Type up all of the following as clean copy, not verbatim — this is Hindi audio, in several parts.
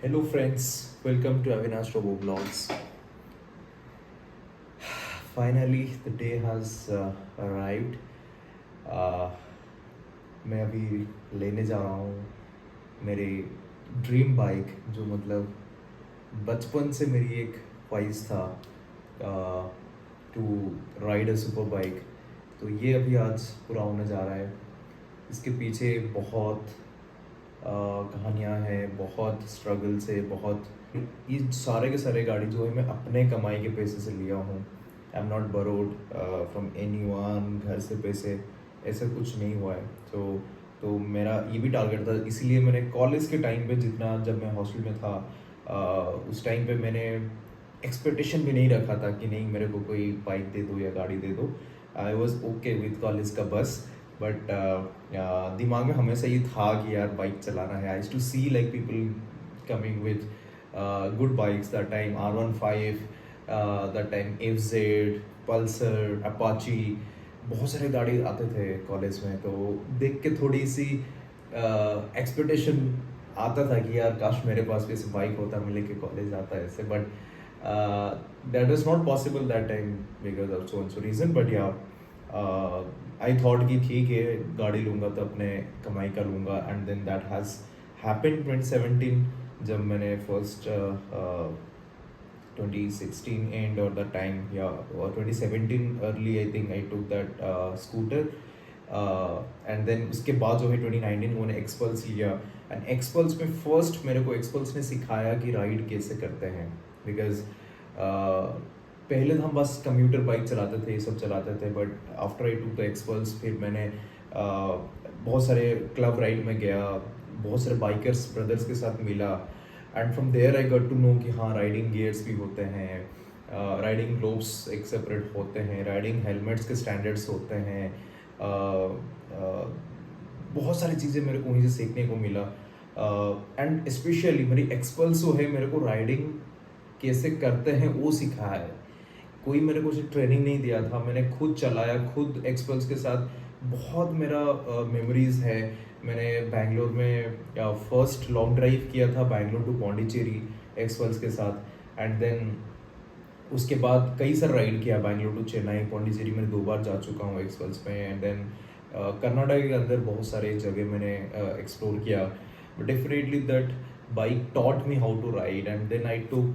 Hello, friends. Welcome to Avinash Robo Vlogs. Finally, the day has arrived. Uh, मैं अभी लेने जा रहा हूँ मेरे ड्रीम बाइक जो मतलब बचपन से मेरी एक ख्वाहिश था to ride a super bike. तो ये अभी आज पूरा होने जा रहा है। इसके पीछे बहुत कहानियाँ हैं, बहुत स्ट्रगल से, बहुत ये सारे के सारे गाड़ी जो है मैं अपने कमाई के पैसे से लिया हूँ। I am not burrowed from any one, घर से पैसे ऐसा कुछ नहीं हुआ है। तो मेरा ये भी टारगेट था, इसीलिए मैंने कॉलेज के टाइम पे जितना जब मैं हॉस्टल में था उस टाइम पे मैंने एक्सपेक्टेशन भी नहीं रखा था कि नहीं मेरे को कोई बाइक दे दो या गाड़ी दे दो। I was okay with college का बस। बट दिमाग में हमेशा ये था कि यार बाइक चलाना है। I to see like people coming with good bikes that time, R15, that time FZ, Pulsar, Apache, बहुत सारे गाड़ी आते थे कॉलेज में। तो देख के थोड़ी सी एक्सपेक्टेशन आता था कि यार काश मेरे पास भी ऐसे बाइक होता, मैं लेके कॉलेज आता है ऐसे। But that was not possible that time because of so and so reason. But या आई थॉट कि ठीक है गाड़ी लूँगा तो अपने कमाई का लूँगा। And then that has happened 2017 जब मैंने first 2016 end or the time, yeah, or 2017 early I think I took that scooter. And then उसके बाद जो है 2019 मैंने एक्सपल्स लिया। एंड एक्सपल्स में फर्स्ट मेरे को एक्सपल्स ने सिखाया कि राइड कैसे करते हैं। बिकॉज पहले तो हम बस कंप्यूटर बाइक चलाते थे, ये सब चलाते थे। But after I took the XPulse फिर मैंने बहुत सारे क्लब राइड में गया, बहुत सारे बाइकर्स ब्रदर्स के साथ मिला। And from there I got to know कि हाँ राइडिंग गियर्स भी होते हैं, राइडिंग ग्लोव्स एक सेपरेट होते हैं, राइडिंग हेलमेट्स के स्टैंडर्ड्स होते हैं। बहुत सारी चीज़ें मेरे को वहीं से सीखने को मिला। एंड स्पेशली मेरी एक्सपल्स जो है मेरे को राइडिंग कैसे करते हैं वो सिखाया है। कोई मेरे को ट्रेनिंग नहीं दिया था, मैंने खुद चलाया, खुद एक्सपल्स के साथ। बहुत मेरा मेमोरीज है। मैंने बैंगलोर में फर्स्ट लॉन्ग ड्राइव किया था, बैंगलोर टू पौंडीचेरी एक्सपल्स के साथ। एंड देन उसके बाद कई सारा राइड किया, बैंगलोर टू चेन्नई, पौंडीचेरी में 2 बार जा चुका हूँ एक्सपल्स में। एंड देन कर्नाटक के अंदर बहुत सारे जगह मैंने एक्सप्लोर किया। But definitely that bike taught me how to ride. And then I took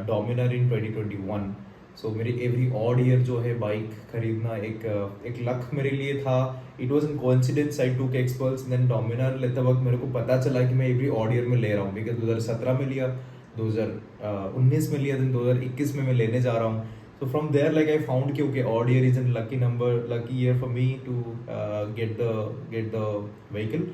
Dominar in 2021। So मेरी एवरी ऑड ईयर जो है बाइक खरीदना एक लक मेरे लिए था। It was in coincidence I took Xpulse. Then Dominar लेते वक्त मेरे को पता चला कि मैं एवरी ऑड ईयर में ले रहा हूँ। बिकॉज 2017 में लिया, 2019 में लिया, देन 2021 में मैं लेने जा रहा हूँ। So from there, like I found कि okay, odd year is a lucky number, lucky year for me to get the vehicle.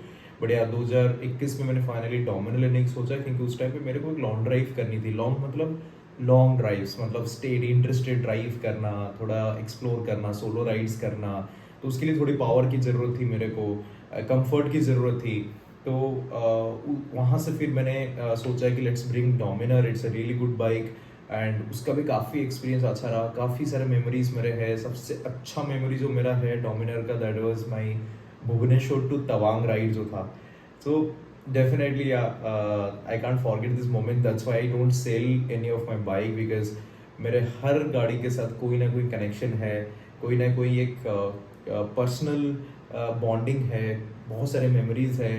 But यार 2021 में मैंने फाइनली डोमिनर लेने की सोचा, क्योंकि उस टाइम पे मेरे को एक लॉन्ग ड्राइव करनी थी। लॉन्ग मतलब लॉन्ग ड्राइव्स, मतलब स्टेट इंटरस्टेट ड्राइव करना, थोड़ा एक्सप्लोर करना, सोलो राइड्स करना। तो उसके लिए थोड़ी पावर की ज़रूरत थी मेरे को, कंफर्ट की ज़रूरत थी। तो वहाँ से फिर मैंने सोचा कि let's bring Dominar, it's a really good bike. And उसका भी काफ़ी एक्सपीरियंस अच्छा रहा, काफ़ी सारे मेमोरीज मेरे हैं। सबसे अच्छा मेमोरी जो मेरा है डोमिनर का, that was my Bhubaneswar to Tawang ride जो था। So definitely I can't forget this moment. That's why I don't sell any of my bike, because मेरे हर गाड़ी के साथ कोई ना कोई कनेक्शन है, कोई ना कोई एक पर्सनल बॉन्डिंग है, बहुत सारे मेमोरीज है।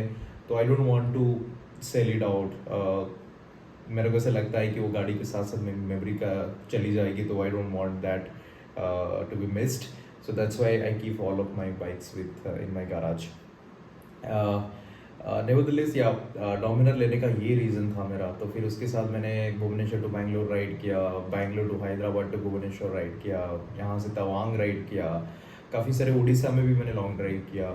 तो I don't want to sell it out. मेरे को ऐसा लगता है कि वो गाड़ी के साथ साथ मेमोरी का चली जाएगी, तो I don't want that to be missed. So that's why I keep all of my bikes within my garage. Nevertheless या डोमिनर लेने का ये रीज़न था मेरा। तो फिर उसके साथ मैंने भुवनेश्वर टू बैंगलोर राइड किया, Bangalore to Hyderabad to Bhubaneswar ride किया, यहाँ से तवांग राइड किया, काफ़ी सारे उड़ीसा में भी मैंने लॉन्ग ड्राइव किया।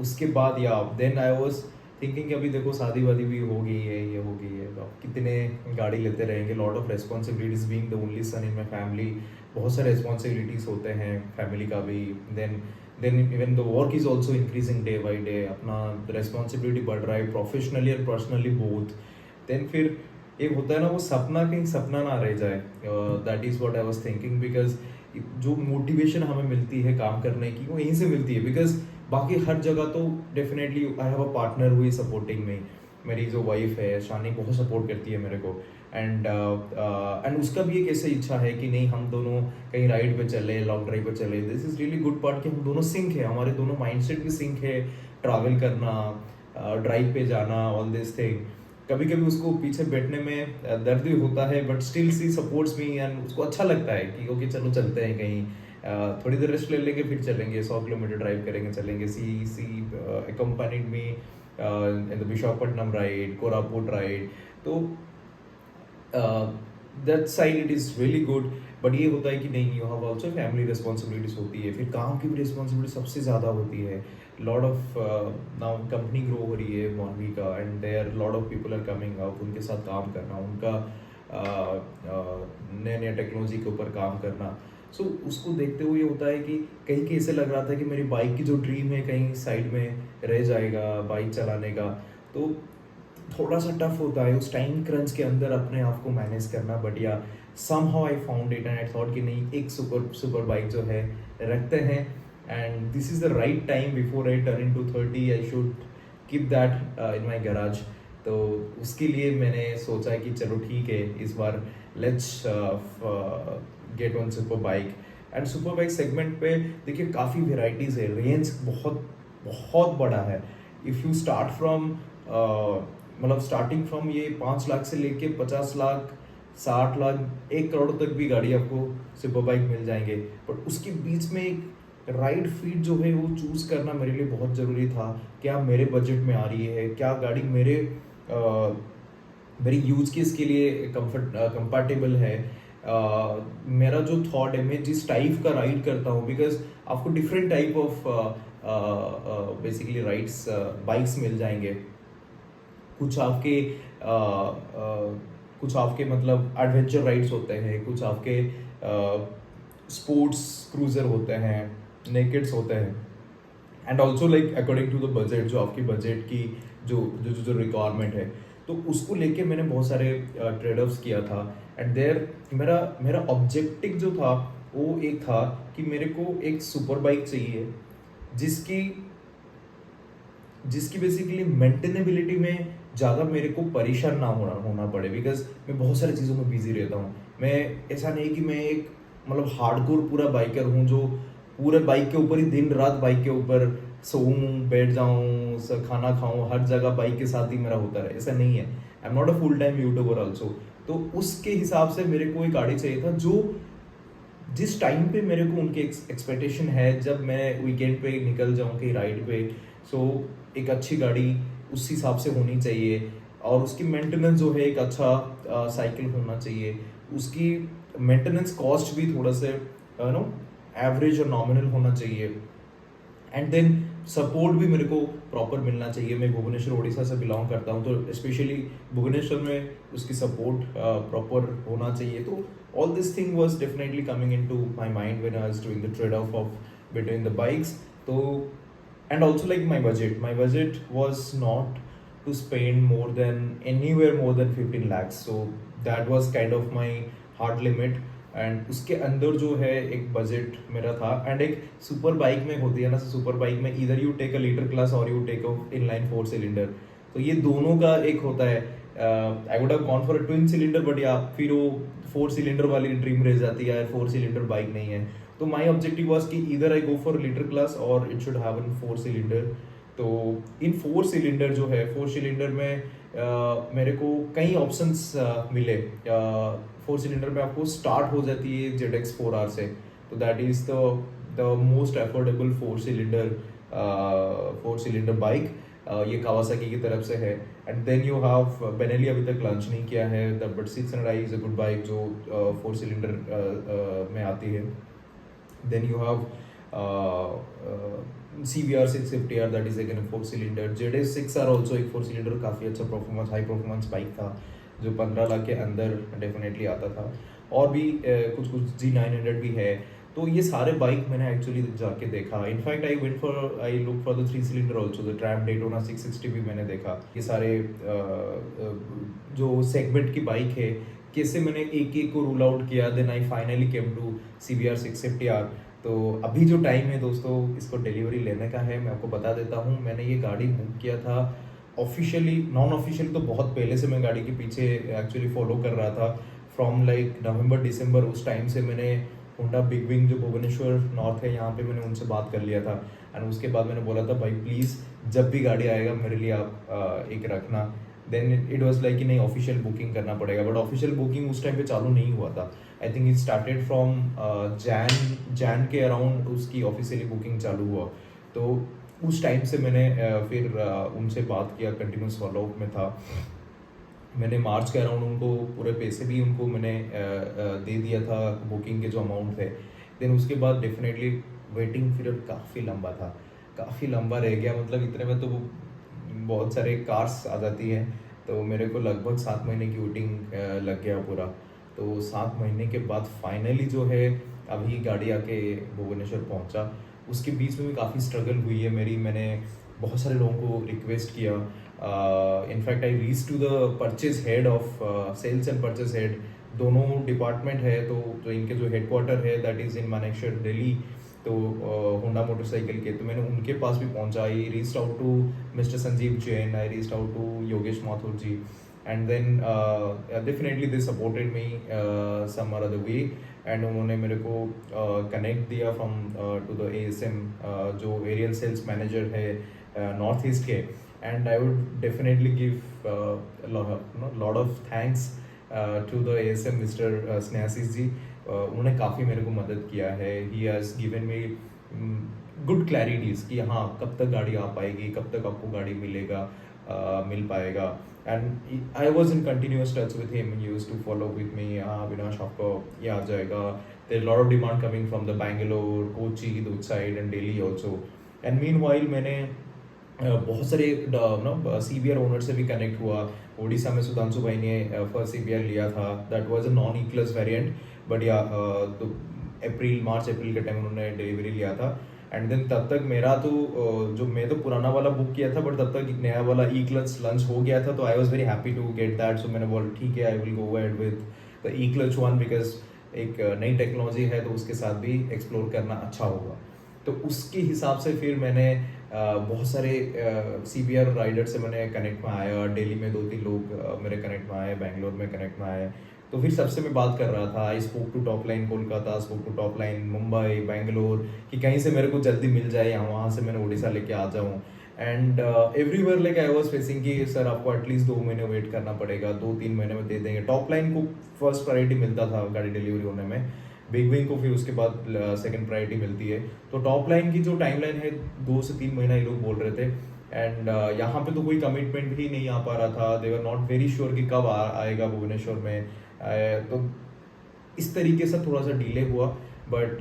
उसके बाद या देन आई वॉज थिंकिंग कि अभी देखो शादी वादी भी हो गई है, ये हो गई है, तो अब कितने गाड़ी लेते रहेंगे। Lot of responsibilities, being the only son in my family, बहुत सारे रेस्पॉन्सिबिलिटीज़ होते हैं फैमिली का भी। Then even the work is also increasing day by day, अपना रेस्पॉन्सिबिलिटी बढ़ रहा है प्रोफेशनली और पर्सनली बोथ। देन फिर एक होता है ना वो सपना, कहीं सपना ना रह जाए। That is what I was thinking. Because जो मोटिवेशन हमें मिलती है काम करने की वो यहीं से मिलती है। बिकॉज बाकी हर जगह तो definitely I have a partner who is supporting me, मेरी जो वाइफ है शानी बहुत सपोर्ट करती है मेरे को। एंड उसका भी एक ऐसा इच्छा है कि नहीं हम दोनों कहीं राइड पे चले, लॉन्ग ड्राइव पे चले। This is really good part कि हम दोनों सिंक है, हमारे दोनों माइंडसेट भी सिंक है, ट्रैवल करना, ड्राइव पे जाना, ऑल दिस थिंग। कभी कभी उसको पीछे बैठने में दर्द भी होता है, but still she supports me and उसको अच्छा लगता है कि ओके चलो चलते हैं कहीं, थोड़ी देर रेस्ट ले लेंगे फिर चलेंगे, 100 किलोमीटर ड्राइव करेंगे चलेंगे। She accompanied me in the Visakhapatnam ride, Koraput ride. तो that side it is really good. But ये होता है कि नहीं, you have also family responsibilities होती है, फिर काम की भी रिस्पॉन्सिबिलिटी सबसे ज़्यादा होती है। Lot of now company grow हो रही है मॉनवी का, and there lot of people are coming up, उनके साथ काम करना, उनका नए नए टेक्नोलॉजी के ऊपर काम करना। सो उसको देखते हुए ये होता है कि कहीं कहीं ऐसे लग रहा था कि मेरी बाइक की जो ड्रीम है कहीं साइड में रह जाएगा बाइक चलाने का। तो थोड़ा सा टफ होता है उस टाइम क्रंच के अंदर अपने आप को मैनेज करना। बट या somehow I found it and I thought कि नहीं, एक सुपर बाइक जो है रखते हैं, and this is the right time before I turn into 30 I should keep that in my garage. तो उसके लिए मैंने सोचा है कि चलो ठीक है, इस बार let's get one super bike. And super bike segment पे देखिए काफ़ी वेराइटीज़ है, रेंज बहुत बहुत बड़ा है। इफ़ यू स्टार्ट फ्रॉम मतलब स्टार्टिंग फ्रॉम ये 5 लाख से लेके 50 लाख, 60 लाख, 1 करोड़ तक भी गाड़ी आपको सुपर बाइक मिल जाएंगे। पर उसके बीच में एक राइड फीट जो है वो चूज़ करना मेरे लिए बहुत ज़रूरी था। क्या मेरे बजट में आ रही है, क्या गाड़ी मेरी यूज केस के लिए कंफर्टेबल है। मेरा जो थॉट है, मैं जिस टाइप का राइड करता हूँ, बिकॉज आपको different type of basically rides bikes मिल जाएंगे। कुछ आपके मतलब एडवेंचर राइड्स होते हैं, कुछ आपके स्पोर्ट्स क्रूजर होते हैं, नेकेड्स होते हैं, and also like according to the budget, जो आपकी बजट की जो रिक्वायरमेंट है। तो उसको लेके मैंने बहुत सारे ट्रेड ऑफ्स किया था। एंड देयर मेरा ऑब्जेक्टिव जो था वो एक था कि मेरे को एक सुपर बाइक चाहिए जिसकी बेसिकली मेंटेनेबिलिटी में ज़्यादा मेरे को परेशान ना होना पड़े, बिकॉज मैं बहुत सारी चीज़ों में बिजी रहता हूँ। मैं ऐसा नहीं कि मैं एक मतलब हार्डकोर पूरा बाइकर हूँ जो पूरे बाइक के ऊपर ही दिन रात बाइक के ऊपर सोऊं, बैठ जाऊँ, खाना खाऊं, हर जगह बाइक के साथ ही मेरा होता रहे, ऐसा नहीं है। I am not a full time YouTuber also. तो उसके हिसाब से मेरे को एक गाड़ी चाहिए था जो जिस टाइम पे मेरे को उनके एक्सपेक्टेशन है, जब मैं वीकेंड पे निकल जाऊँ कहीं राइड पे, सो एक अच्छी गाड़ी उस हिसाब से होनी चाहिए। और उसकी मेंटेनेंस जो है एक अच्छा साइकिल होना चाहिए, उसकी मेंटेनेंस कॉस्ट भी थोड़ा से नो एवरेज और नॉमिनल होना चाहिए। एंड देन सपोर्ट भी मेरे को प्रॉपर मिलना चाहिए। मैं भुवनेश्वर उड़ीसा से बिलोंग करता हूँ, तो स्पेशली भुवनेश्वर में उसकी सपोर्ट प्रॉपर होना चाहिए। तो all this thing was definitely coming into my mind when I was doing the trade-off of between the bikes. So, and also like my budget was not to spend anywhere more than 15 lakhs. So that was kind of my hard limit. And उसके अंदर जो है एक बजट मेरा था। एंड एक सुपर बाइक में होती है ना, सुपर बाइक में इधर you take a litre class और you take a inline 4 cylinder. तो ये दोनों का एक होता है। I would have gone for a twin cylinder, but या फिर वो 4 सिलेंडर वाली ड्रीम रह जाती है, 4 सिलेंडर बाइक नहीं है। तो माई ऑब्जेक्टिव वॉज कि इधर आई गो फॉर लीटर क्लास और it should have in 4 cylinder. तो इन 4 सिलेंडर जो है, 4 सिलेंडर में मेरे को कई ऑप्शंस मिले। 4 सिलेंडर में आपको स्टार्ट हो जाती है ZX4R से, तो that is the most affordable 4 cylinder bike. ये कावासाकी की तरफ से है। And then you have Benelli, अभी तक लॉन्च नहीं किया है, but 600i is a good bike जो 4 सिलेंडर में आती है। Then you have CBR 650R, that is again 4 cylinder. ZS6R also एक 4 सिलेंडर, काफ़ी अच्छा परफॉर्मेंस, हाई परफॉर्मेंस बाइक था जो 15 लाख के अंदर डेफिनेटली आता था। और भी कुछ G900 भी है। तो ये सारे बाइक मैंने एक्चुअली जाके देखा। In fact I look for the 3 cylinder also, the tram Daytona 660 भी मैंने देखा। ये सारे जो सेगमेंट की बाइक है, कैसे मैंने एक एक को रूल आउट किया। Then I finally came to CBR 650R। तो अभी जो टाइम है दोस्तों, इसको डिलीवरी लेने का है। मैं आपको बता देता हूँ, मैंने ये गाड़ी बुक किया था ऑफिशियली नॉन ऑफिशियली तो बहुत पहले से मैं गाड़ी के पीछे एक्चुअली फॉलो कर रहा था, फ्रॉम लाइक नवंबर दिसंबर, उस टाइम से मैंने होंडा बिग विंग जो भुवनेश्वर नॉर्थ है यहाँ पे, मैंने उनसे बात कर लिया था। एंड उसके बाद मैंने बोला था भाई प्लीज़ जब भी गाड़ी आएगा मेरे लिए आप एक रखना। देन इट वाज लाइक कि नहीं ऑफिशियल बुकिंग करना पड़ेगा, बट ऑफिशियल बुकिंग उस टाइम पे चालू नहीं हुआ था। I think it started from Jain के अराउंड उसकी ऑफिशियली बुकिंग चालू हुआ। तो उस टाइम से मैंने फिर उनसे बात किया, कंटिन्यूस फॉलोअप में था। मैंने मार्च के अराउंड उनको पूरे पैसे भी उनको मैंने दे दिया था, बुकिंग के जो अमाउंट थे। देन उसके बाद डेफिनेटली वेटिंग पीरियड काफ़ी लंबा था, काफ़ी लंबा रह गया, मतलब इतने में तो वो बहुत सारे कार्स आ जाती हैं, तो मेरे को लगभग 7 महीने की वेटिंग लग गया पूरा। तो 7 महीने के बाद फाइनली जो है अभी गाड़ी आके भुवनेश्वर पहुंचा। उसके बीच में भी काफ़ी स्ट्रगल हुई है मेरी, मैंने बहुत सारे लोगों को रिक्वेस्ट किया। In fact I reach to the purchase head of sales and purchase head, दोनों डिपार्टमेंट है, तो इनके जो हेडक्वार्टर है that is in Manekshaw Delhi, तो होंडा मोटरसाइकिल के, तो मैंने उनके पास भी पहुंचा। I reached out to mister Sanjeev Jain, I reached out to Yogesh Mathur ji, and then definitely they supported me some और अदर वे। एंड उन्होंने मेरे को कनेक्ट दिया फ्रॉम टू द ASM जो एरियल सेल्स मैनेजर है नॉर्थ ईस्ट के। And I would definitely give lot of thanks to the ASM mister Snehashish ji. उन्होंने काफ़ी मेरे को मदद किया है। He has given me good clarities कि हाँ कब तक गाड़ी आ पाएगी, कब तक आपको गाड़ी मिलेगा, मिल पाएगा। And I was in continuous touch with him, he used to follow with me, हाँ विनाश आपको ये आ जाएगा। There lot of demand coming from the Bangalore, Kochi, दूध side and Delhi also. And meanwhile मैंने बहुत सारे CBR ओनर से भी कनेक्ट हुआ। उड़ीसा में सुधांशु भाई ने फर्स्ट CBR लिया था, that was a non E class variant, but या तो मार्च अप्रैल के टाइम उन्होंने डिलीवरी लिया था। एंड देन तब तक मेरा तो जो मैं तो पुराना वाला बुक किया था, बट तब तक नया वाला E-क्लच लॉन्च हो गया था, तो I was very happy to get that. So मैंने बोला ठीक है, I will go ahead with the E clutch one, because एक नई टेक्नोलॉजी है तो उसके साथ भी एक्सप्लोर करना अच्छा होगा। तो उसके हिसाब से फिर मैंने बहुत सारे CBR राइडर से मैंने कनेक्ट में आया। दिल्ली में 2-3 लोग मेरे कनेक्ट में आए, बैंगलोर में कनेक्ट में आए, तो फिर सबसे मैं बात कर रहा था। I spoke to Top Line Kolkata, spoke to Top Line Mumbai, Bangalore, कि कहीं से मेरे को जल्दी मिल जाए या वहाँ से मैंने उड़ीसा लेके आ जाऊँ। And everywhere like I was facing कि सर आपको एटलीस्ट 2 महीने वेट करना पड़ेगा, 2-3 महीने में दे देंगे। टॉप लाइन को फर्स्ट प्रायोरिटी मिलता था गाड़ी डिलीवरी होने में, बिग विंग को फिर उसके बाद सेकंड प्रायोरिटी मिलती है। तो टॉप लाइन की जो टाइमलाइन है 2 से 3 महीना ये लोग बोल रहे थे। एंड यहाँ पे तो कोई कमिटमेंट ही नहीं आ पा रहा था। दे वर नॉट वेरी श्योर कि कब आएगा भुवनेश्वर में। तो इस तरीके से थोड़ा सा डिले हुआ, but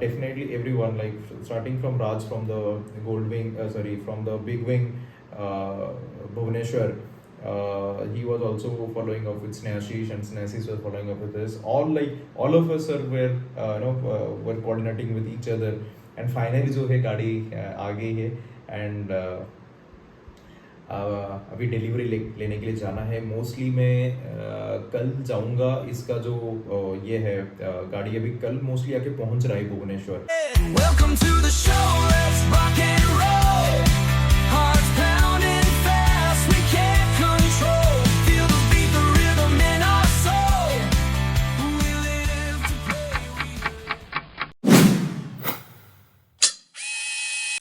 definitely everyone like starting from Raj from the Gold Wing, sorry from the Big Wing Bhubaneswar, he was also following up with Snehashish, and Snehashish was following up with us. All of us were were coordinating with each other, and finally जो है गाड़ी आ गई है। एंड अभी डिलीवरी लेने के लिए जाना है। मोस्टली मैं कल जाऊंगा। इसका जो ये है गाड़ी अभी कल मोस्टली आके पहुंच रहा है Bhubaneswar. Welcome to the show, let's rock and